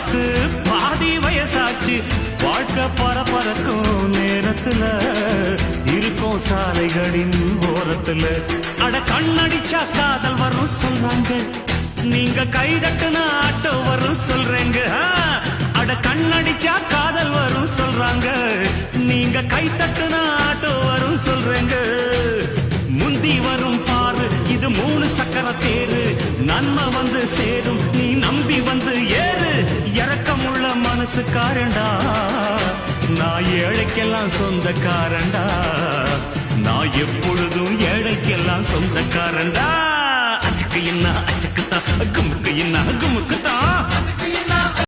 பார்த்து பாதி வயசாச்சு வாழ்க்கை பரபரக்கும் நேரத்துல இருக்கும் சாலைகளின் ஓரத்துல அட கண்ணடிச்சா காதல் வரும் சொல்றாங்க நீங்க கைதட்டுன ஆட்டோ வரும் சொல்றேங்க அட கண்ணடிச்சா காதல் வரும் சொல்றாங்க நீங்க கைதட்டுன ஆட்டோ வரும் சொல்றேங்க முந்தி வரும் பாரு இது 3 சக்கர தேரு நன்மை வந்து சேரும் நீ நம்பி வந்து ஏறு இரக்கமுள்ள மனசுக்காரண்டா நான் ஏழைக்கெல்லாம் சொந்தக்காரண்டா நான் எப்பொழுதும் ஏழைக்கெல்லாம் சொந்தக்காரண்டா அச்சுக்கு என்ன அச்சுக்குத்தான் குமுக்கு என்ன குமுக்குத்தான்